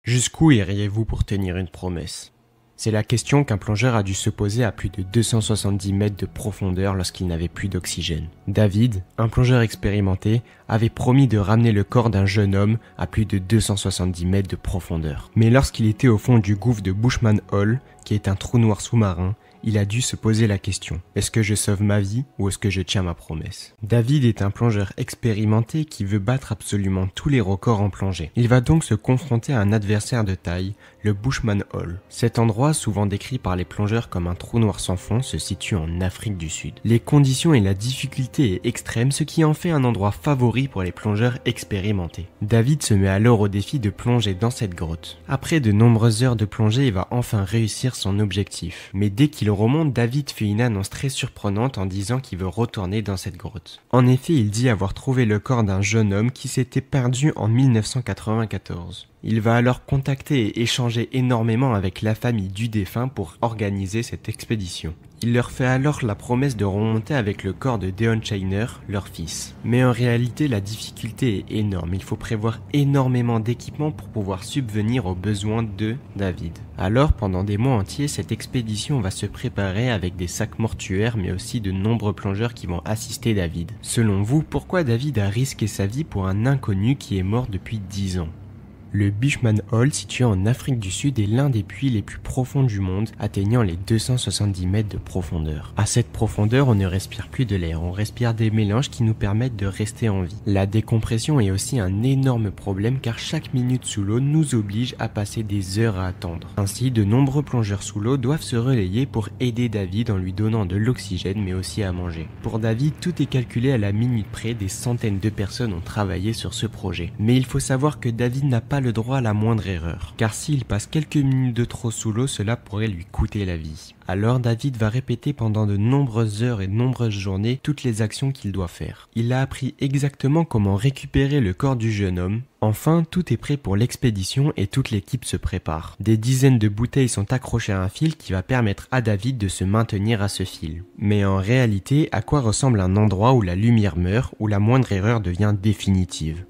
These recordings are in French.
Jusqu'où iriez-vous pour tenir une promesse? C'est la question qu'un plongeur a dû se poser à plus de 270 mètres de profondeur lorsqu'il n'avait plus d'oxygène. David, un plongeur expérimenté, avait promis de ramener le corps d'un jeune homme à plus de 270 mètres de profondeur. Mais lorsqu'il était au fond du gouffre de Bushman Hole, qui est un trou noir sous-marin, il a dû se poser la question, est-ce que je sauve ma vie ou est-ce que je tiens ma promesse? David est un plongeur expérimenté qui veut battre absolument tous les records en plongée. Il va donc se confronter à un adversaire de taille, le Bushman Hole. Cet endroit, souvent décrit par les plongeurs comme un trou noir sans fond, se situe en Afrique du Sud. Les conditions et la difficulté est extrême, ce qui en fait un endroit favori pour les plongeurs expérimentés. David se met alors au défi de plonger dans cette grotte. Après de nombreuses heures de plongée, il va enfin réussir son objectif. Mais dès qu'il remonte, David fait une annonce très surprenante en disant qu'il veut retourner dans cette grotte. En effet, il dit avoir trouvé le corps d'un jeune homme qui s'était perdu en 1994. Il va alors contacter et échanger énormément avec la famille du défunt pour organiser cette expédition. Il leur fait alors la promesse de remonter avec le corps de Deon Shiner, leur fils. Mais en réalité, la difficulté est énorme. Il faut prévoir énormément d'équipements pour pouvoir subvenir aux besoins de David. Alors, pendant des mois entiers, cette expédition va se préparer avec des sacs mortuaires, mais aussi de nombreux plongeurs qui vont assister David. Selon vous, pourquoi David a risqué sa vie pour un inconnu qui est mort depuis 10 ans ? Le Bushman Hole, situé en Afrique du Sud, est l'un des puits les plus profonds du monde, atteignant les 270 mètres de profondeur. À cette profondeur, on ne respire plus de l'air, on respire des mélanges qui nous permettent de rester en vie. La décompression est aussi un énorme problème car chaque minute sous l'eau nous oblige à passer des heures à attendre. Ainsi, de nombreux plongeurs sous l'eau doivent se relayer pour aider David en lui donnant de l'oxygène mais aussi à manger. Pour David, tout est calculé à la minute près, des centaines de personnes ont travaillé sur ce projet. Mais il faut savoir que David n'a pas le droit à la moindre erreur, car s'il passe quelques minutes de trop sous l'eau, cela pourrait lui coûter la vie. Alors David va répéter pendant de nombreuses heures et de nombreuses journées toutes les actions qu'il doit faire. Il a appris exactement comment récupérer le corps du jeune homme. Enfin, tout est prêt pour l'expédition et toute l'équipe se prépare. Des dizaines de bouteilles sont accrochées à un fil qui va permettre à David de se maintenir à ce fil. Mais en réalité, à quoi ressemble un endroit où la lumière meurt, où la moindre erreur devient définitive ?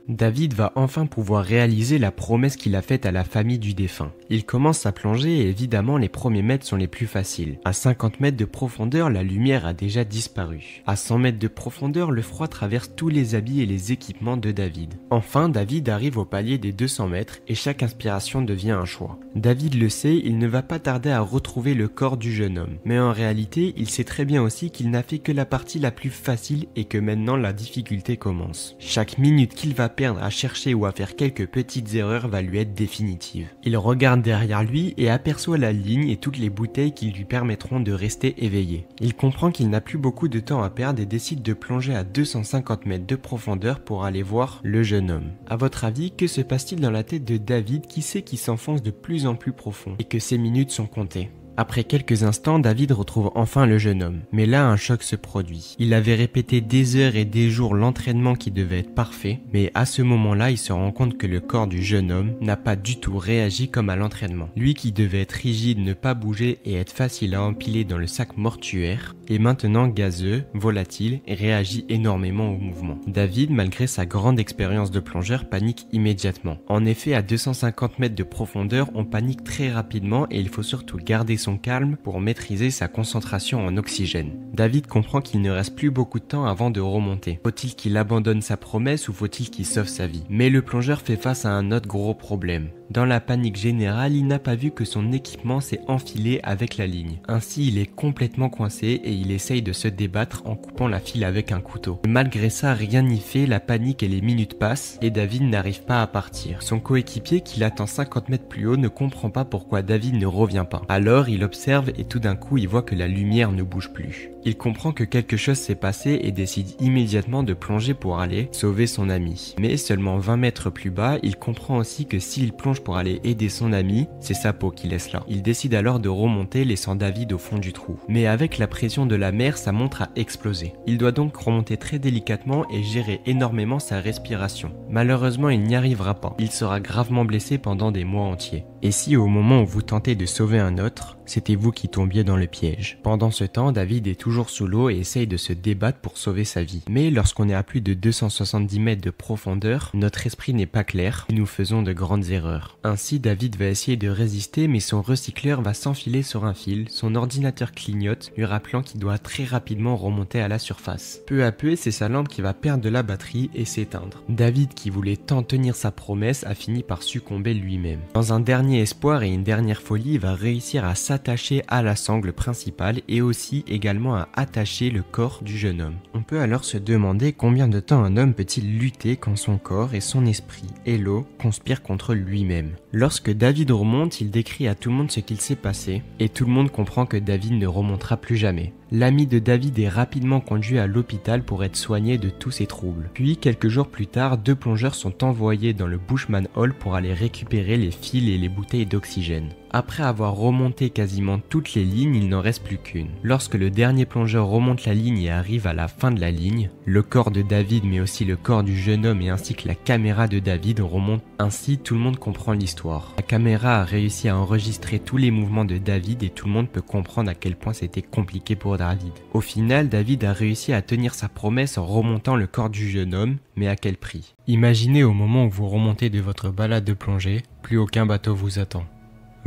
David va enfin pouvoir réaliser la promesse qu'il a faite à la famille du défunt. Il commence à plonger et évidemment les premiers mètres sont les plus faciles. À 50 mètres de profondeur, la lumière a déjà disparu. À 100 mètres de profondeur, le froid traverse tous les habits et les équipements de David. Enfin, David arrive au palier des 200 mètres et chaque inspiration devient un choix. David le sait, il ne va pas tarder à retrouver le corps du jeune homme. Mais en réalité, il sait très bien aussi qu'il n'a fait que la partie la plus facile et que maintenant la difficulté commence. Chaque minute qu'il va perdre à chercher ou à faire quelques petites erreurs va lui être définitive. Il regarde derrière lui et aperçoit la ligne et toutes les bouteilles qui lui permettront de rester éveillé. Il comprend qu'il n'a plus beaucoup de temps à perdre et décide de plonger à 250 mètres de profondeur pour aller voir le jeune homme. À votre avis, que se passe-t-il dans la tête de David qui sait qu'il s'enfonce de plus en plus profond et que ses minutes sont comptées ? Après quelques instants, David retrouve enfin le jeune homme. Mais là, un choc se produit. Il avait répété des heures et des jours l'entraînement qui devait être parfait, mais à ce moment-là, il se rend compte que le corps du jeune homme n'a pas du tout réagi comme à l'entraînement. Lui qui devait être rigide, ne pas bouger et être facile à empiler dans le sac mortuaire, est maintenant gazeux, volatile et réagit énormément au mouvement. David, malgré sa grande expérience de plongeur, panique immédiatement. En effet, à 250 mètres de profondeur, on panique très rapidement et il faut surtout garder son calme pour maîtriser sa concentration en oxygène. David comprend qu'il ne reste plus beaucoup de temps avant de remonter. Faut-il qu'il abandonne sa promesse ou faut-il qu'il sauve sa vie? Mais le plongeur fait face à un autre gros problème. Dans la panique générale, il n'a pas vu que son équipement s'est enfilé avec la ligne. Ainsi, il est complètement coincé et il essaye de se débattre en coupant la file avec un couteau. Malgré ça, rien n'y fait, la panique et les minutes passent et David n'arrive pas à partir. Son coéquipier, qui l'attend 50 mètres plus haut, ne comprend pas pourquoi David ne revient pas. Alors, il observe et tout d'un coup, il voit que la lumière ne bouge plus. Il comprend que quelque chose s'est passé et décide immédiatement de plonger pour aller sauver son ami. Mais seulement 20 mètres plus bas, il comprend aussi que s'il plonge pour aller aider son ami, c'est sa peau qu'il laisse là. Il décide alors de remonter, laissant David au fond du trou. Mais avec la pression de la mer, sa montre a explosé. Il doit donc remonter très délicatement et gérer énormément sa respiration. Malheureusement, il n'y arrivera pas. Il sera gravement blessé pendant des mois entiers. Et si au moment où vous tentez de sauver un autre, c'était vous qui tombiez dans le piège. Pendant ce temps, David est toujours sous l'eau et essaye de se débattre pour sauver sa vie. Mais lorsqu'on est à plus de 270 mètres de profondeur, notre esprit n'est pas clair et nous faisons de grandes erreurs. Ainsi, David va essayer de résister, mais son recycleur va s'enfiler sur un fil, son ordinateur clignote, lui rappelant qu'il doit très rapidement remonter à la surface. Peu à peu, c'est sa lampe qui va perdre de la batterie et s'éteindre. David, qui voulait tant tenir sa promesse, a fini par succomber lui-même. Dans un dernier espoir et une dernière folie, il va réussir à s'attacher à la sangle principale et aussi également à attacher le corps du jeune homme. On peut alors se demander combien de temps un homme peut-il lutter quand son corps et son esprit et l'eau conspirent contre lui-même. Lorsque David remonte, il décrit à tout le monde ce qu'il s'est passé et tout le monde comprend que David ne remontera plus jamais. L'ami de David est rapidement conduit à l'hôpital pour être soigné de tous ses troubles. Puis, quelques jours plus tard, 2 plongeurs sont envoyés dans le Bushman Hall pour aller récupérer les fils et les bouteilles d'oxygène. Après avoir remonté quasiment toutes les lignes, il n'en reste plus qu'une. Lorsque le dernier plongeur remonte la ligne et arrive à la fin de la ligne, le corps de David mais aussi le corps du jeune homme et ainsi que la caméra de David remontent. Ainsi, tout le monde comprend l'histoire. La caméra a réussi à enregistrer tous les mouvements de David et tout le monde peut comprendre à quel point c'était compliqué pour David. Au final, David a réussi à tenir sa promesse en remontant le corps du jeune homme, mais à quel prix? Imaginez au moment où vous remontez de votre balade de plongée, plus aucun bateau vous attend.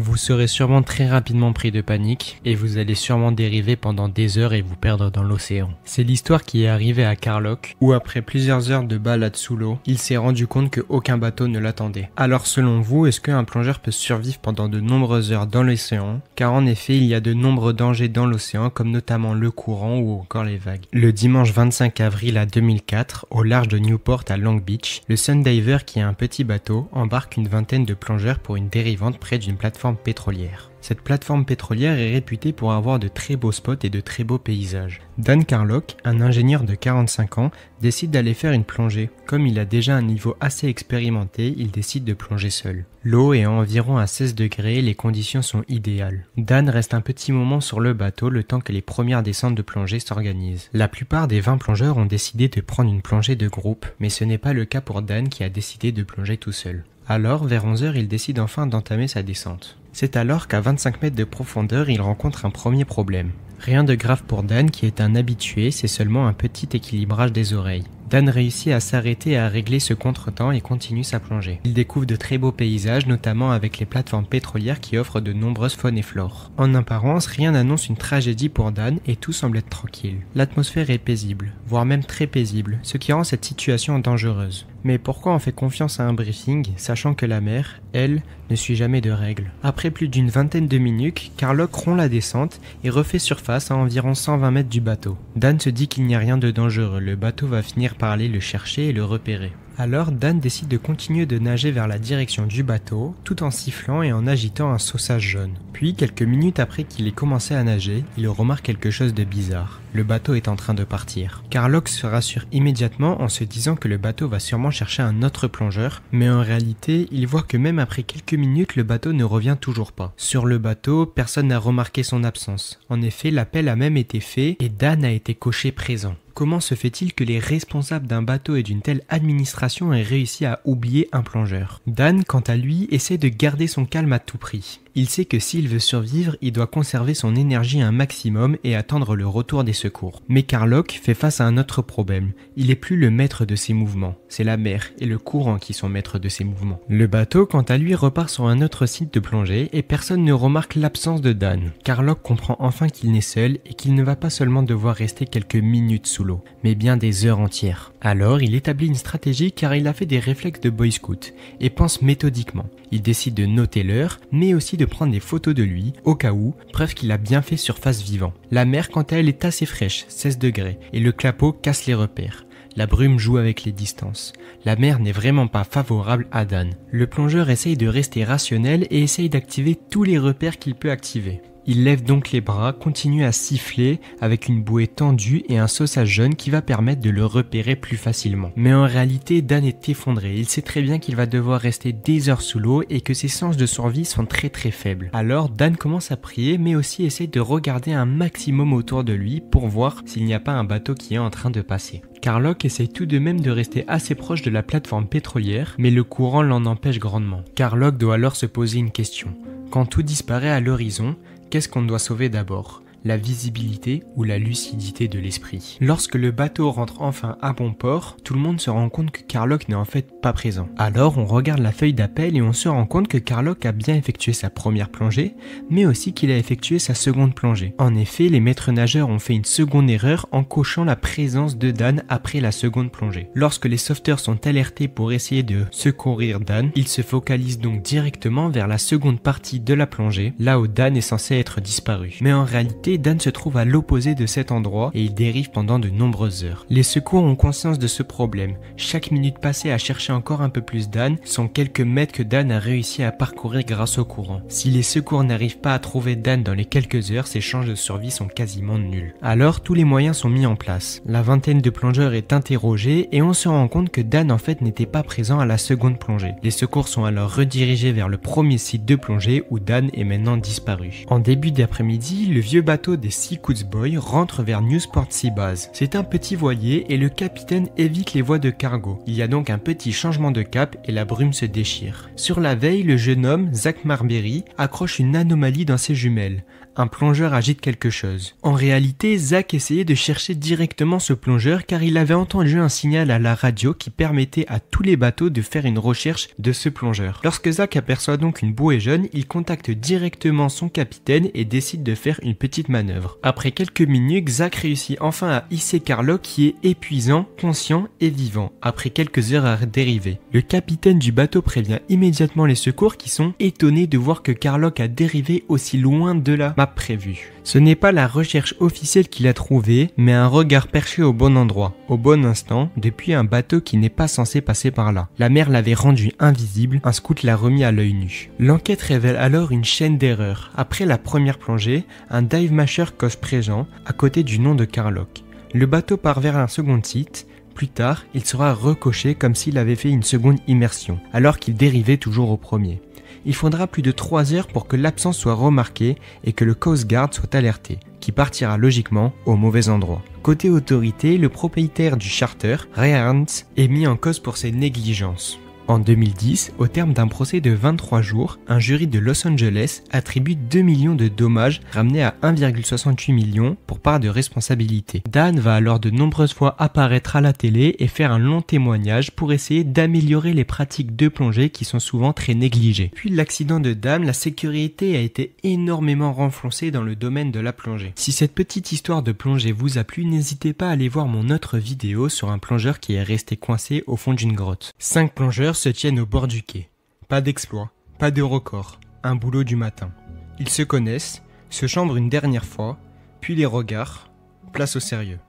Vous serez sûrement très rapidement pris de panique et vous allez sûrement dériver pendant des heures et vous perdre dans l'océan. C'est l'histoire qui est arrivée à Carlock où après plusieurs heures de balade sous l'eau, il s'est rendu compte qu'aucun bateau ne l'attendait. Alors selon vous, est-ce qu'un plongeur peut survivre pendant de nombreuses heures dans l'océan? Car en effet, il y a de nombreux dangers dans l'océan comme notamment le courant ou encore les vagues. Le dimanche 25 avril à 2004, au large de Newport à Long Beach, le Sundiver qui est un petit bateau embarque une vingtaine de plongeurs pour une dérivante près d'une plateforme pétrolière. Cette plateforme pétrolière est réputée pour avoir de très beaux spots et de très beaux paysages. Dan Carlock, un ingénieur de 45 ans, décide d'aller faire une plongée. Comme il a déjà un niveau assez expérimenté, il décide de plonger seul. L'eau est environ à 16 degrés et les conditions sont idéales. Dan reste un petit moment sur le bateau le temps que les premières descentes de plongée s'organisent. La plupart des 20 plongeurs ont décidé de prendre une plongée de groupe, mais ce n'est pas le cas pour Dan qui a décidé de plonger tout seul. Alors, vers 11h, il décide enfin d'entamer sa descente. C'est alors qu'à 25 mètres de profondeur, il rencontre un premier problème. Rien de grave pour Dan qui est un habitué, c'est seulement un petit équilibrage des oreilles. Dan réussit à s'arrêter et à régler ce contretemps et continue sa plongée. Il découvre de très beaux paysages, notamment avec les plateformes pétrolières qui offrent de nombreuses faunes et flores. En apparence, rien n'annonce une tragédie pour Dan et tout semble être tranquille. L'atmosphère est paisible, voire même très paisible, ce qui rend cette situation dangereuse. Mais pourquoi on fait confiance à un briefing, sachant que la mer, elle, ne suit jamais de règles? Après plus d'une vingtaine de minutes, Carlock rompt la descente et refait surface à environ 120 mètres du bateau. Dan se dit qu'il n'y a rien de dangereux, le bateau va finir par aller le chercher et le repérer. Alors Dan décide de continuer de nager vers la direction du bateau, tout en sifflant et en agitant un saussage jaune. Puis, quelques minutes après qu'il ait commencé à nager, il remarque quelque chose de bizarre. Le bateau est en train de partir. Carlock se rassure immédiatement en se disant que le bateau va sûrement chercher un autre plongeur, mais en réalité, il voit que même après quelques minutes, le bateau ne revient toujours pas. Sur le bateau, personne n'a remarqué son absence. En effet, l'appel a même été fait et Dan a été coché présent. Comment se fait-il que les responsables d'un bateau et d'une telle administration aient réussi à oublier un plongeur? Dan, quant à lui, essaie de garder son calme à tout prix. Il sait que s'il veut survivre, il doit conserver son énergie un maximum et attendre le retour des secours. Mais Carlock fait face à un autre problème. Il n'est plus le maître de ses mouvements. C'est la mer et le courant qui sont maîtres de ses mouvements. Le bateau, quant à lui, repart sur un autre site de plongée et personne ne remarque l'absence de Dan. Carlock comprend enfin qu'il n'est seul et qu'il ne va pas seulement devoir rester quelques minutes sous l'eau, mais bien des heures entières. Alors, il établit une stratégie car il a fait des réflexes de Boy Scout et pense méthodiquement. Il décide de noter l'heure, mais aussi de prendre des photos de lui, au cas où, preuve qu'il a bien fait surface vivant. La mer, quant à elle, est assez fraîche, 16 degrés, et le clapot casse les repères. La brume joue avec les distances. La mer n'est vraiment pas favorable à Dan. Le plongeur essaye de rester rationnel et essaye d'activer tous les repères qu'il peut activer. Il lève donc les bras, continue à siffler avec une bouée tendue et un sauçage jaune qui va permettre de le repérer plus facilement. Mais en réalité, Dan est effondré. Il sait très bien qu'il va devoir rester des heures sous l'eau et que ses chances de survie sont très faibles. Alors Dan commence à prier mais aussi essaie de regarder un maximum autour de lui pour voir s'il n'y a pas un bateau qui est en train de passer. Carlock essaye tout de même de rester assez proche de la plateforme pétrolière, mais le courant l'en empêche grandement. Carlock doit alors se poser une question. Quand tout disparaît à l'horizon, qu'est-ce qu'on doit sauver d'abord ? La visibilité ou la lucidité de l'esprit. Lorsque le bateau rentre enfin à bon port, tout le monde se rend compte que Carlock n'est en fait pas présent. Alors on regarde la feuille d'appel et on se rend compte que Carlock a bien effectué sa première plongée, mais aussi qu'il a effectué sa seconde plongée. En effet, les maîtres nageurs ont fait une seconde erreur en cochant la présence de Dan après la seconde plongée. Lorsque les sauveteurs sont alertés pour essayer de secourir Dan, ils se focalisent donc directement vers la seconde partie de la plongée, là où Dan est censé être disparu. Mais en réalité, Dan se trouve à l'opposé de cet endroit et il dérive pendant de nombreuses heures. Les secours ont conscience de ce problème. Chaque minute passée à chercher encore un peu plus Dan sont quelques mètres que Dan a réussi à parcourir grâce au courant. Si les secours n'arrivent pas à trouver Dan dans les quelques heures, ses chances de survie sont quasiment nulles. Alors tous les moyens sont mis en place. La vingtaine de plongeurs est interrogée et on se rend compte que Dan en fait n'était pas présent à la seconde plongée. Les secours sont alors redirigés vers le premier site de plongée où Dan est maintenant disparu. En début d'après-midi, le vieux bateau des Sea Coast Boys rentre vers Newport Sea Base. C'est un petit voilier et le capitaine évite les voies de cargo. Il y a donc un petit changement de cap et la brume se déchire. Sur la veille, le jeune homme, Zach Marberry, accroche une anomalie dans ses jumelles. Un plongeur agite quelque chose. En réalité, Zach essayait de chercher directement ce plongeur car il avait entendu un signal à la radio qui permettait à tous les bateaux de faire une recherche de ce plongeur. Lorsque Zach aperçoit donc une bouée jaune, il contacte directement son capitaine et décide de faire une petite manœuvre. Après quelques minutes, Zach réussit enfin à hisser Carlock qui est épuisant, conscient et vivant, après quelques heures à dériver. Le capitaine du bateau prévient immédiatement les secours qui sont étonnés de voir que Carlock a dérivé aussi loin de la map prévue. Ce n'est pas la recherche officielle qui l'a trouvé, mais un regard perché au bon endroit, au bon instant, depuis un bateau qui n'est pas censé passer par là. La mer l'avait rendu invisible, un scout l'a remis à l'œil nu. L'enquête révèle alors une chaîne d'erreurs. Après la première plongée, un dive masher cause présent, à côté du nom de Carlock. Le bateau part vers un second site. Plus tard, il sera recoché comme s'il avait fait une seconde immersion, alors qu'il dérivait toujours au premier. Il faudra plus de 3 heures pour que l'absence soit remarquée et que le Coast Guard soit alerté, qui partira logiquement au mauvais endroit. Côté autorité, le propriétaire du charter, Ray Ernst, est mis en cause pour ses négligences. En 2010, au terme d'un procès de 23 jours, un jury de Los Angeles attribue 2 millions de dommages ramenés à 1,68 million pour part de responsabilité. Dan va alors de nombreuses fois apparaître à la télé et faire un long témoignage pour essayer d'améliorer les pratiques de plongée qui sont souvent très négligées. Depuis l'accident de Dan, la sécurité a été énormément renforcée dans le domaine de la plongée. Si cette petite histoire de plongée vous a plu, n'hésitez pas à aller voir mon autre vidéo sur un plongeur qui est resté coincé au fond d'une grotte. 5 plongeurs se tiennent au bord du quai. Pas d'exploit, pas de record, un boulot du matin. Ils se connaissent, se chambrent une dernière fois, puis les regards, place au sérieux.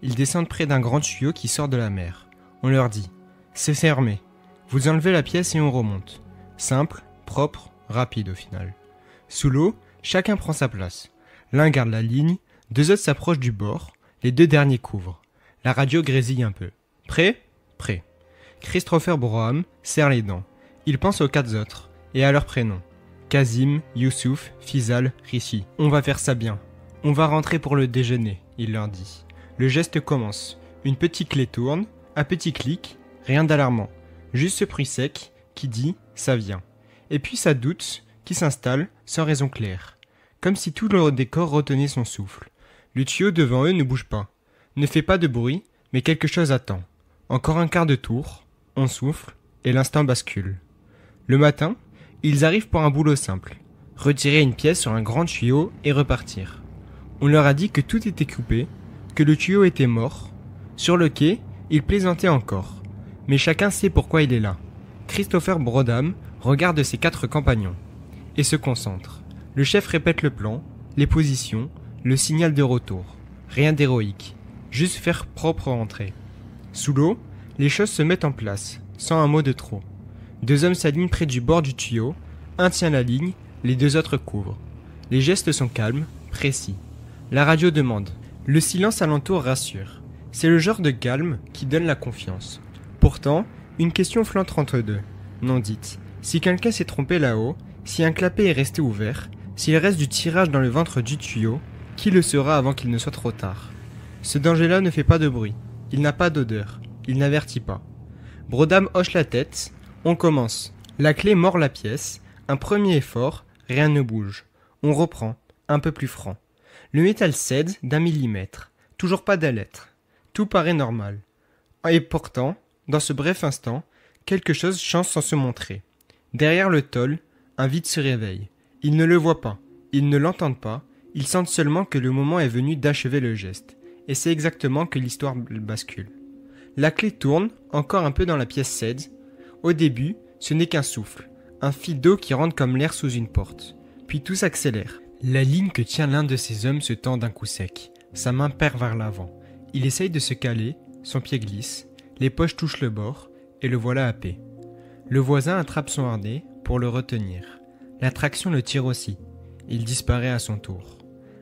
Ils descendent près d'un grand tuyau qui sort de la mer. On leur dit « C'est fermé. Vous enlevez la pièce et on remonte. » Simple, propre, rapide au final. Sous l'eau, chacun prend sa place. L'un garde la ligne, 2 autres s'approchent du bord, les 2 derniers couvrent. La radio grésille un peu. Prêt ? Prêt. Christopher Broham serre les dents. Il pense aux 4 autres, et à leurs prénoms. Kazim, Youssouf, Fizal, Rishi. On va faire ça bien. On va rentrer pour le déjeuner, il leur dit. Le geste commence. Une petite clé tourne, un petit clic, rien d'alarmant. Juste ce bruit sec qui dit « ça vient ». Et puis ça doute qui s'installe sans raison claire. Comme si tout le décor retenait son souffle. Le tuyau devant eux ne bouge pas. Ne fait pas de bruit, mais quelque chose attend. Encore un quart de tour. On souffle, et l'instant bascule. Le matin, ils arrivent pour un boulot simple. Retirer une pièce sur un grand tuyau et repartir. On leur a dit que tout était coupé, que le tuyau était mort. Sur le quai, ils plaisantaient encore. Mais chacun sait pourquoi il est là. Christopher Broham regarde ses 4 compagnons et se concentre. Le chef répète le plan, les positions, le signal de retour. Rien d'héroïque, juste faire propre entrée. Sous l'eau, les choses se mettent en place, sans un mot de trop. 2 hommes s'alignent près du bord du tuyau, un tient la ligne, les 2 autres couvrent. Les gestes sont calmes, précis. La radio demande. Le silence alentour rassure. C'est le genre de calme qui donne la confiance. Pourtant, une question flotte entre deux, non dite. Si quelqu'un s'est trompé là-haut, si un clapet est resté ouvert, s'il reste du tirage dans le ventre du tuyau, qui le saura avant qu'il ne soit trop tard? Ce danger-là ne fait pas de bruit. Il n'a pas d'odeur. Il n'avertit pas. Brodam hoche la tête. On commence. La clé mord la pièce. Un premier effort. Rien ne bouge. On reprend. Un peu plus franc. Le métal cède d'1 millimètre. Toujours pas d'alerte. Tout paraît normal. Et pourtant, dans ce bref instant, quelque chose change sans se montrer. Derrière le tôle, un vide se réveille. Ils ne le voient pas. Ils ne l'entendent pas. Ils sentent seulement que le moment est venu d'achever le geste. Et c'est exactement que l'histoire bascule. La clé tourne, encore un peu dans la pièce cède. Au début, ce n'est qu'un souffle, un fil d'eau qui rentre comme l'air sous une porte. Puis tout s'accélère. La ligne que tient l'un de ces hommes se tend d'un coup sec. Sa main perd vers l'avant. Il essaye de se caler, son pied glisse, les poches touchent le bord, et le voilà happé. Le voisin attrape son harnais pour le retenir. La traction le tire aussi. Il disparaît à son tour.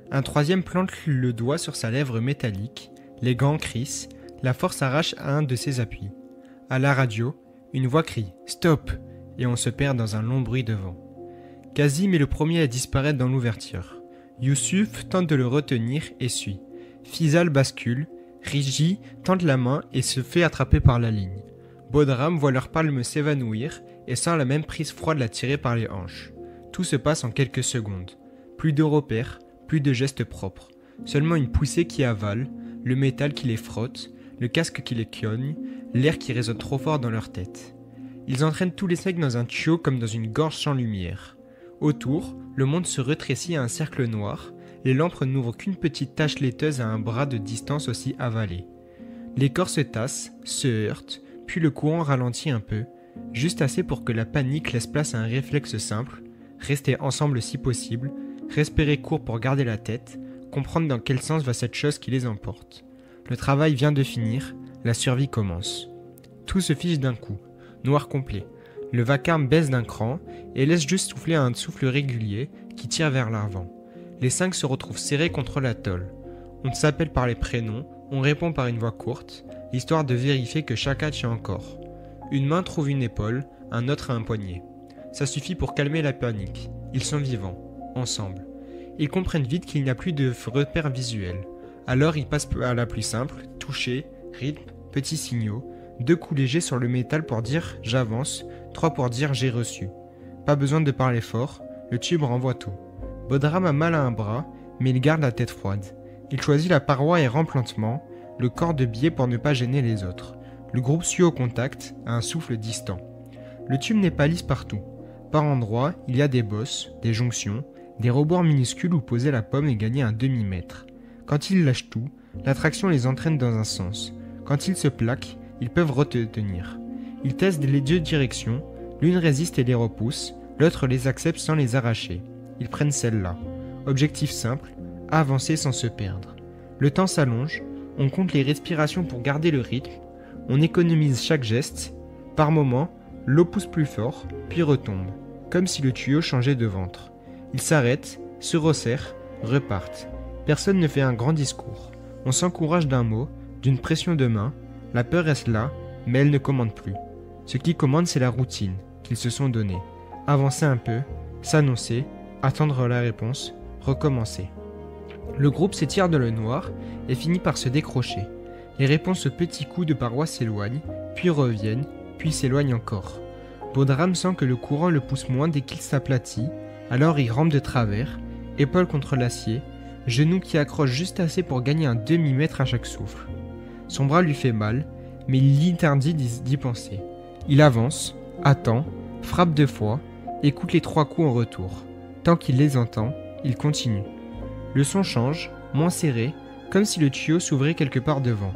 Un troisième plante le doigt sur sa lèvre métallique, les gants crissent, la force arrache à un de ses appuis. À la radio, une voix crie « Stop !» et on se perd dans un long bruit de vent. Kazim est le premier à disparaître dans l'ouverture. Youssouf tente de le retenir et suit. Fizal bascule, Riji tente la main et se fait attraper par la ligne. Bodram voit leur palme s'évanouir et sent la même prise froide la tirer par les hanches. Tout se passe en quelques secondes. Plus de repères, plus de gestes propres. Seulement une poussée qui avale, le métal qui les frotte, le casque qui les cogne, l'air qui résonne trop fort dans leur tête. Ils entraînent tous les secs dans un tuyau comme dans une gorge sans lumière. Autour, le monde se rétrécit à un cercle noir, les lampes n'ouvrent qu'une petite tache laiteuse à un bras de distance aussi avalé. Les corps se tassent, se heurtent, puis le courant ralentit un peu, juste assez pour que la panique laisse place à un réflexe simple, rester ensemble si possible, respirer court pour garder la tête, comprendre dans quel sens va cette chose qui les emporte. Le travail vient de finir, la survie commence. Tout se fige d'un coup, noir complet. Le vacarme baisse d'un cran et laisse juste souffler un souffle régulier qui tire vers l'avant. Les 5 se retrouvent serrés contre la tôle. On s'appelle par les prénoms, on répond par une voix courte, histoire de vérifier que chacun tient encore. Une main trouve une épaule, un autre a un poignet. Ça suffit pour calmer la panique. Ils sont vivants, ensemble. Ils comprennent vite qu'il n'y a plus de repères visuels. Alors ils passent à la plus simple, toucher, rythme, petits signaux, 2 coups légers sur le métal pour dire « j'avance », 3 pour dire « j'ai reçu ». Pas besoin de parler fort, le tube renvoie tout. Bodram a mal à un bras, mais il garde la tête froide. Il choisit la paroi et rampe lentement, le corps de biais pour ne pas gêner les autres. Le groupe suit au contact, à un souffle distant. Le tube n'est pas lisse partout. Par endroits, il y a des bosses, des jonctions, des rebords minuscules où poser la pomme et gagner un demi-mètre. Quand ils lâchent tout, la traction les entraîne dans un sens. Quand ils se plaquent, ils peuvent retenir. Ils testent les 2 directions, l'une résiste et les repousse, l'autre les accepte sans les arracher. Ils prennent celle-là. Objectif simple, avancer sans se perdre. Le temps s'allonge, on compte les respirations pour garder le rythme, on économise chaque geste. Par moments, l'eau pousse plus fort, puis retombe, comme si le tuyau changeait de ventre. Ils s'arrêtent, se resserrent, repartent. Personne ne fait un grand discours. On s'encourage d'un mot, d'une pression de main. La peur reste là, mais elle ne commande plus. Ce qui commande, c'est la routine qu'ils se sont donnée. Avancer un peu, s'annoncer, attendre la réponse, recommencer. Le groupe s'étire dans le noir et finit par se décrocher. Les réponses aux petits coups de paroi s'éloignent, puis reviennent, puis s'éloignent encore. Bodram sent que le courant le pousse moins dès qu'il s'aplatit, alors il rampe de travers, épaules contre l'acier, genoux qui accrochent juste assez pour gagner un demi-mètre à chaque souffle. Son bras lui fait mal, mais il l'interdit d'y penser. Il avance, attend, frappe 2 fois, écoute les 3 coups en retour. Tant qu'il les entend, il continue. Le son change, moins serré, comme si le tuyau s'ouvrait quelque part devant.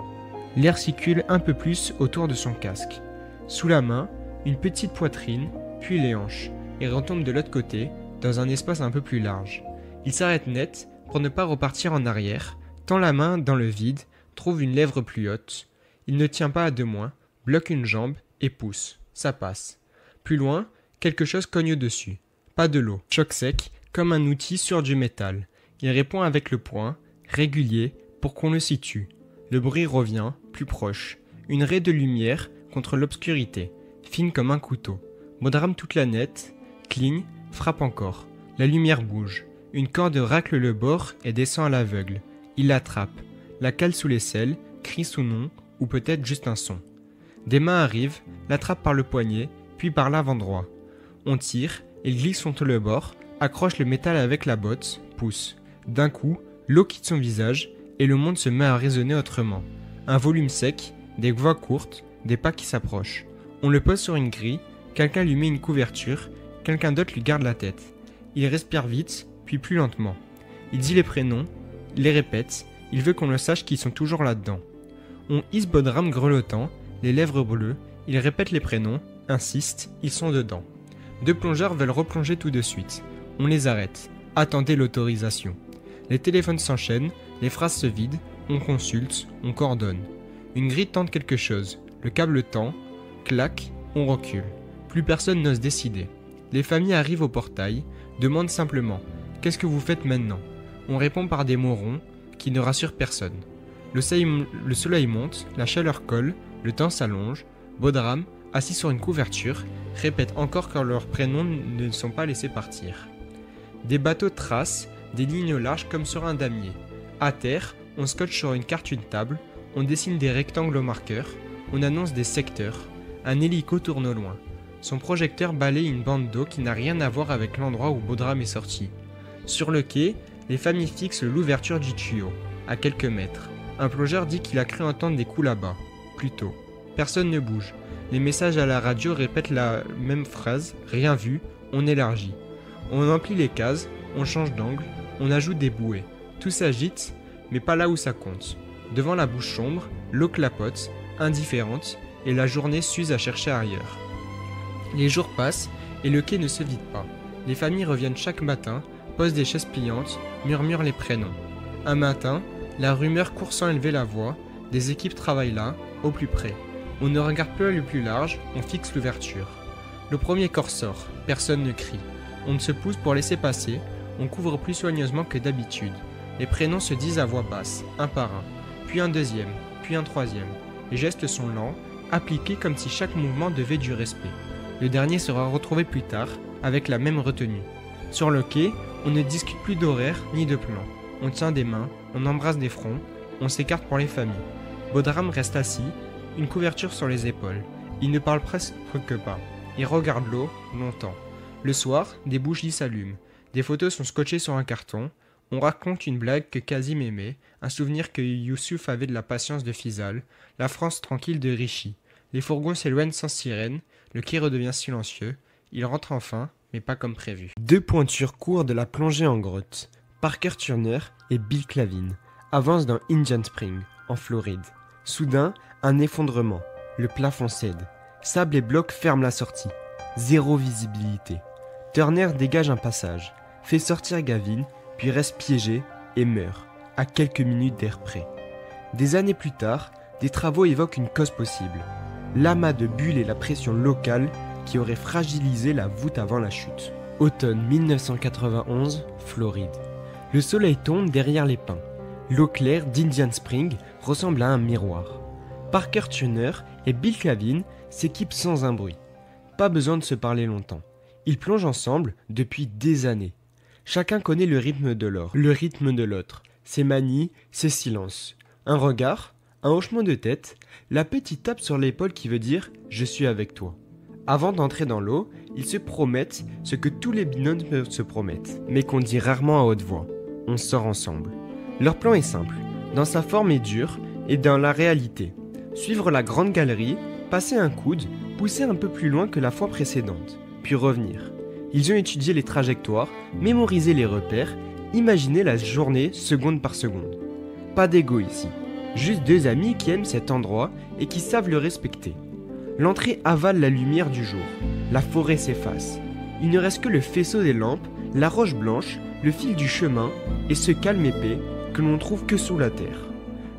L'air circule un peu plus autour de son casque. Sous la main, une petite poitrine, puis les hanches, et retombe de l'autre côté, dans un espace un peu plus large. Il s'arrête net pour ne pas repartir en arrière, tend la main dans le vide, trouve une lèvre plus haute. Il ne tient pas à 2 moins, bloque une jambe et pousse. Ça passe. Plus loin, quelque chose cogne au-dessus. Pas de l'eau. Choc sec, comme un outil sur du métal. Il répond avec le poing, régulier, pour qu'on le situe. Le bruit revient, plus proche. Une raie de lumière contre l'obscurité, fine comme un couteau. Bodram toute la net, cligne, frappe encore. La lumière bouge. Une corde racle le bord et descend à l'aveugle. Il l'attrape, la cale sous l'aisselle, crie son nom, ou peut-être juste un son. Des mains arrivent, l'attrapent par le poignet, puis par l'avant-droit. On tire, il glisse contre le bord, accroche le métal avec la botte, pousse. D'un coup, l'eau quitte son visage, et le monde se met à résonner autrement. Un volume sec, des voix courtes, des pas qui s'approchent. On le pose sur une grille, quelqu'un lui met une couverture, quelqu'un d'autre lui garde la tête. Il respire vite, puis plus lentement. Il dit les prénoms, il les répète, il veut qu'on le sache qu'ils sont toujours là-dedans. On hisse Bodram grelottant, les lèvres bleues, il répète les prénoms, insiste, ils sont dedans. Deux plongeurs veulent replonger tout de suite. On les arrête. Attendez l'autorisation. Les téléphones s'enchaînent, les phrases se vident, on consulte, on coordonne. Une grille tente quelque chose, le câble tend, claque, on recule. Plus personne n'ose décider. Les familles arrivent au portail, demandent simplement « Qu'est-ce que vous faites maintenant ?» On répond par des mots ronds qui ne rassurent personne. Le soleil monte, la chaleur colle, le temps s'allonge. Bodram, assis sur une couverture, répète encore que leurs prénoms ne sont pas laissés partir. Des bateaux tracent, des lignes larges comme sur un damier. À terre, on scotche sur une carte une table, on dessine des rectangles au marqueur, on annonce des secteurs. Un hélico tourne au loin. Son projecteur balaye une bande d'eau qui n'a rien à voir avec l'endroit où Bodram est sorti. Sur le quai, les familles fixent l'ouverture du tuyau, à quelques mètres. Un plongeur dit qu'il a cru entendre des coups là-bas, plus tôt. Personne ne bouge. Les messages à la radio répètent la même phrase, rien vu, on élargit. On emplit les cases, on change d'angle, on ajoute des bouées. Tout s'agite, mais pas là où ça compte. Devant la bouche sombre, l'eau clapote, indifférente, et la journée s'use à chercher ailleurs. Les jours passent, et le quai ne se vide pas. Les familles reviennent chaque matin, posent des chaises pliantes, murmurent les prénoms. Un matin, la rumeur court sans élever la voix, des équipes travaillent là, au plus près. On ne regarde plus le plus large, on fixe l'ouverture. Le premier corps sort, personne ne crie. On se pousse pour laisser passer, on couvre plus soigneusement que d'habitude. Les prénoms se disent à voix basse, un par un, puis un deuxième, puis un troisième. Les gestes sont lents, appliqués comme si chaque mouvement devait du respect. Le dernier sera retrouvé plus tard, avec la même retenue. Sur le quai, on ne discute plus d'horaire ni de plan. On tient des mains, on embrasse des fronts, on s'écarte pour les familles. Bodram reste assis, une couverture sur les épaules. Il ne parle presque pas. Il regarde l'eau, longtemps. Le soir, des bougies s'allument. Des photos sont scotchées sur un carton. On raconte une blague que Kazim aimait, un souvenir que Youssouf avait de la patience de Fizal, la France tranquille de Richie. Les fourgons s'éloignent sans sirène, le quai redevient silencieux. Il rentre enfin, mais pas comme prévu. Deux pointures courent de la plongée en grotte. Parker Turner et Bill Clavin avancent dans Indian Spring, en Floride. Soudain, un effondrement. Le plafond cède. Sable et blocs ferment la sortie. Zéro visibilité. Turner dégage un passage, fait sortir Gavin, puis reste piégé et meurt, à quelques minutes d'air près. Des années plus tard, des travaux évoquent une cause possible. L'amas de bulles et la pression locale qui auraient fragilisé la voûte avant la chute. Automne 1991, Floride. Le soleil tombe derrière les pins. L'eau claire d'Indian Spring ressemble à un miroir. Parker Turner et Bill Clavin s'équipent sans un bruit. Pas besoin de se parler longtemps. Ils plongent ensemble depuis des années. Chacun connaît le rythme de l'autre, ses manies, ses silences. Un regard, un hochement de tête, la petite tape sur l'épaule qui veut dire « je suis avec toi ». Avant d'entrer dans l'eau, ils se promettent ce que tous les binômes se promettent, mais qu'on dit rarement à haute voix. On sort ensemble. Leur plan est simple, dans sa forme est dure et dans la réalité. Suivre la grande galerie, passer un coude, pousser un peu plus loin que la fois précédente, puis revenir. Ils ont étudié les trajectoires, mémorisé les repères, imaginé la journée seconde par seconde. Pas d'égo ici, juste deux amis qui aiment cet endroit et qui savent le respecter. L'entrée avale la lumière du jour, la forêt s'efface. Il ne reste que le faisceau des lampes, la roche blanche, le fil du chemin et ce calme épais que l'on trouve que sous la terre.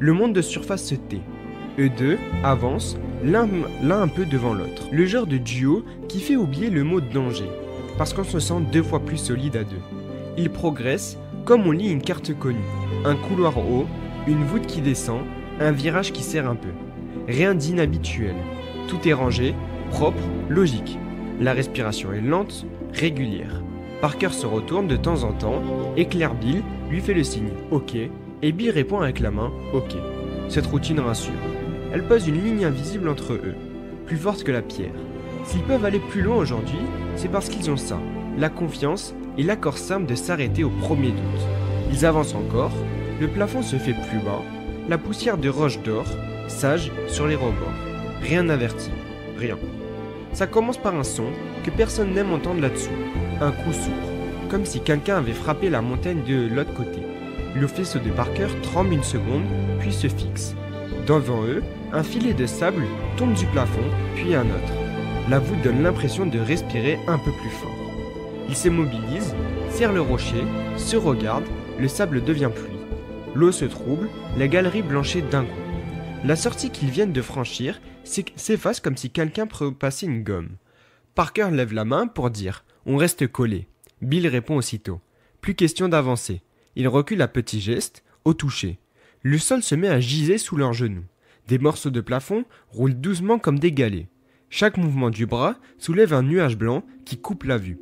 Le monde de surface se tait. Eux deux avancent, l'un un peu devant l'autre. Le genre de duo qui fait oublier le mot danger, parce qu'on se sent deux fois plus solide à deux. Il progresse comme on lit une carte connue. Un couloir haut, une voûte qui descend, un virage qui serre un peu. Rien d'inhabituel. Tout est rangé, propre, logique. La respiration est lente, régulière. Parker se retourne de temps en temps, éclaire Bill, lui fait le signe « OK » et Bill répond avec la main « OK ». Cette routine rassure. Elle pose une ligne invisible entre eux, plus forte que la pierre. S'ils peuvent aller plus loin aujourd'hui, c'est parce qu'ils ont ça, la confiance et l'accord simple de s'arrêter au premier doute. Ils avancent encore, le plafond se fait plus bas, la poussière de roche dort, sage sur les rebords. Rien n'avertit, rien. Ça commence par un son que personne n'aime entendre là-dessous, un coup sourd, comme si quelqu'un avait frappé la montagne de l'autre côté. Le faisceau de Parker tremble une seconde, puis se fixe. Devant eux, un filet de sable tombe du plafond, puis un autre. La voûte donne l'impression de respirer un peu plus fort. Ils s'immobilisent, serrent le rocher, se regardent, le sable devient pluie. L'eau se trouble, la galerie blanchit d'un coup. La sortie qu'ils viennent de franchir s'efface comme si quelqu'un passait une gomme. Parker lève la main pour dire « On reste collé ». Bill répond aussitôt. Plus question d'avancer. Il recule à petits gestes, au toucher. Le sol se met à giser sous leurs genoux. Des morceaux de plafond roulent doucement comme des galets. Chaque mouvement du bras soulève un nuage blanc qui coupe la vue.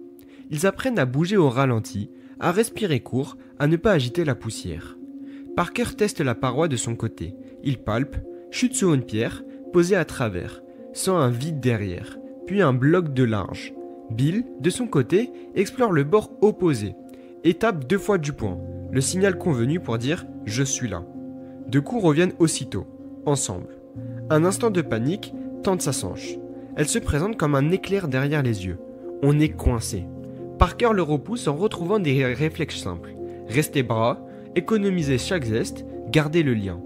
Ils apprennent à bouger au ralenti, à respirer court, à ne pas agiter la poussière. Parker teste la paroi de son côté. Il palpe, chute sur une pierre, posée à travers, sent un vide derrière, puis un bloc de large. Bill, de son côté, explore le bord opposé et tape 2 fois du poing, le signal convenu pour dire « Je suis là ». 2 coups reviennent aussitôt, ensemble. Un instant de panique tente sa sanche. Elle se présente comme un éclair derrière les yeux. On est coincé. Parker le repousse en retrouvant des réflexes simples. Rester bras, économiser chaque geste, garder le lien.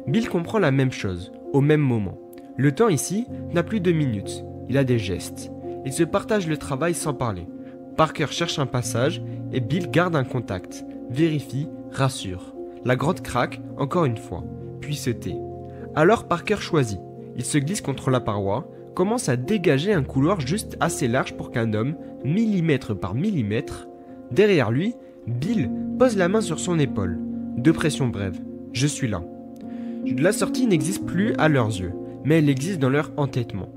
Bill comprend la même chose, au même moment. Le temps ici n'a plus de minutes. Il a des gestes. Ils se partagent le travail sans parler. Parker cherche un passage et Bill garde un contact. Vérifie, rassure. La grotte craque, encore une fois, puis se tait. Alors Parker choisit. Il se glisse contre la paroi, commence à dégager un couloir juste assez large pour qu'un homme, millimètre par millimètre, derrière lui, Bill pose la main sur son épaule. 2 pressions brèves. Je suis là. La sortie n'existe plus à leurs yeux, mais elle existe dans leur entêtement.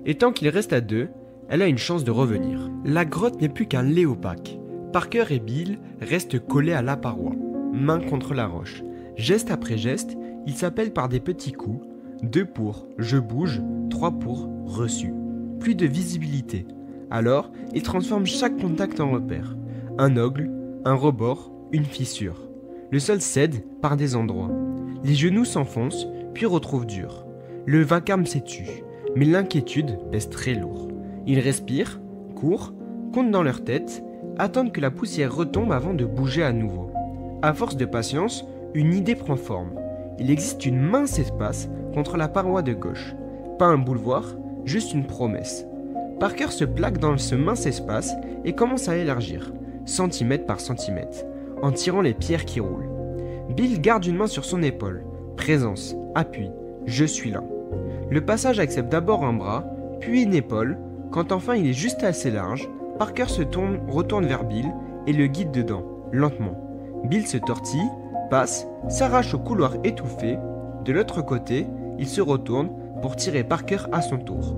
Et tant qu'il reste à 2, elle a une chance de revenir. La grotte n'est plus qu'un lait opaque. Parker et Bill restent collés à la paroi, main contre la roche. Geste après geste, ils s'appellent par des petits coups. 2 pour « je bouge », 3 pour « reçu ». Plus de visibilité. Alors, ils transforment chaque contact en repère. Un ogle, un rebord, une fissure. Le sol cède par des endroits. Les genoux s'enfoncent, puis retrouvent dur. Le vacarme s'étue, mais l'inquiétude pèse très lourd. Ils respirent, courent, comptent dans leur tête, attendent que la poussière retombe avant de bouger à nouveau. À force de patience, une idée prend forme. Il existe une mince espace contre la paroi de gauche. Pas un boulevard, juste une promesse. Parker se plaque dans ce mince espace et commence à élargir, centimètre par centimètre, en tirant les pierres qui roulent. Bill garde une main sur son épaule. Présence, appui, je suis là. Le passage accepte d'abord un bras, puis une épaule. Quand enfin il est juste assez large, Parker retourne vers Bill et le guide dedans, lentement. Bill se tortille, passe, s'arrache au couloir étouffé. De l'autre côté, il se retourne pour tirer Parker à son tour.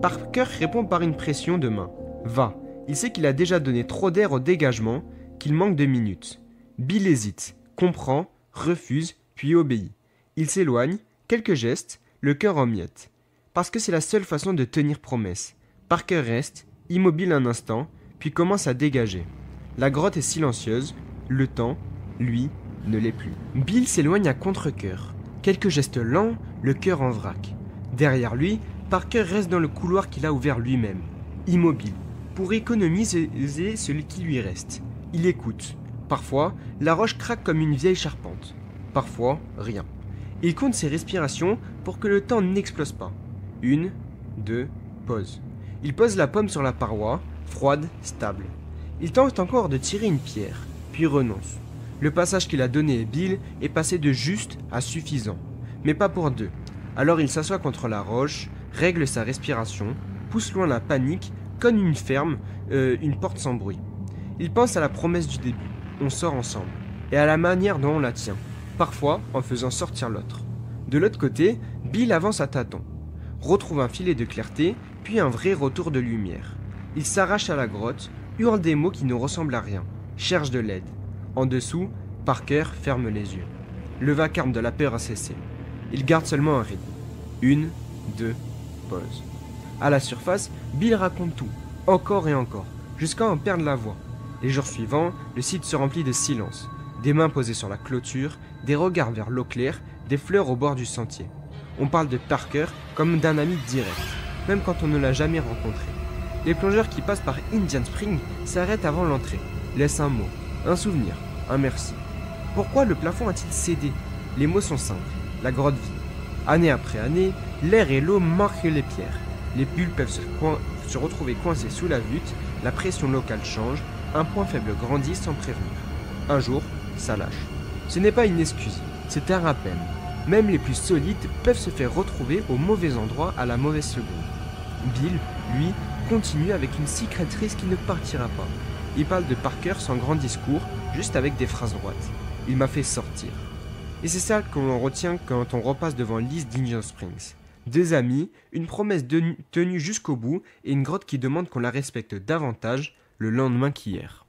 Parker répond par une pression de main. Va, il sait qu'il a déjà donné trop d'air au dégagement, qu'il manque de minutes. Bill hésite, comprend, refuse, puis obéit. Il s'éloigne, quelques gestes, le cœur en miettes. Parce que c'est la seule façon de tenir promesse. Parker reste, immobile un instant, puis commence à dégager. La grotte est silencieuse, le temps, lui, ne l'est plus. Bill s'éloigne à contre-cœur. Quelques gestes lents, le cœur en vrac. Derrière lui, Parker reste dans le couloir qu'il a ouvert lui-même, immobile, pour économiser ce qui lui reste. Il écoute. Parfois, la roche craque comme une vieille charpente. Parfois, rien. Il compte ses respirations pour que le temps n'explose pas. 1, 2, pause. Il pose la paume sur la paroi, froide, stable. Il tente encore de tirer une pierre, puis renonce. Le passage qu'il a donné à Bill est passé de juste à suffisant, mais pas pour 2. Alors il s'assoit contre la roche, règle sa respiration, pousse loin la panique, cogne une porte sans bruit. Il pense à la promesse du début. on sort ensemble, et à la manière dont on la tient, parfois en faisant sortir l'autre. De l'autre côté, Bill avance à tâtons, retrouve un filet de clarté, puis un vrai retour de lumière. Il s'arrache à la grotte, hurle des mots qui ne ressemblent à rien, cherche de l'aide. En dessous, Parker ferme les yeux. Le vacarme de la peur a cessé. Il garde seulement un rythme. 1, 2, pause. À la surface, Bill raconte tout, encore et encore, jusqu'à en perdre la voix. Les jours suivants, le site se remplit de silence. Des mains posées sur la clôture, des regards vers l'eau claire, des fleurs au bord du sentier. On parle de Parker comme d'un ami direct, même quand on ne l'a jamais rencontré. Les plongeurs qui passent par Indian Spring s'arrêtent avant l'entrée, laissent un mot, un souvenir, un merci. Pourquoi le plafond a-t-il cédé? Les mots sont simples, la grotte vit. Année après année, l'air et l'eau marquent les pierres. Les bulles peuvent se retrouver coincées sous la voûte, la pression locale change, un point faible grandit sans prévenir. Un jour, ça lâche. Ce n'est pas une excuse, c'est un rappel. Même les plus solides peuvent se faire retrouver au mauvais endroit à la mauvaise seconde. Bill, lui, continue avec une cicatrice qui ne partira pas. Il parle de Parker sans grand discours, juste avec des phrases droites. Il m'a fait sortir. Et c'est ça qu'on retient quand on repasse devant l'île d'Indian Springs. 2 amis, une promesse tenue jusqu'au bout et une grotte qui demande qu'on la respecte davantage le lendemain qu'hier.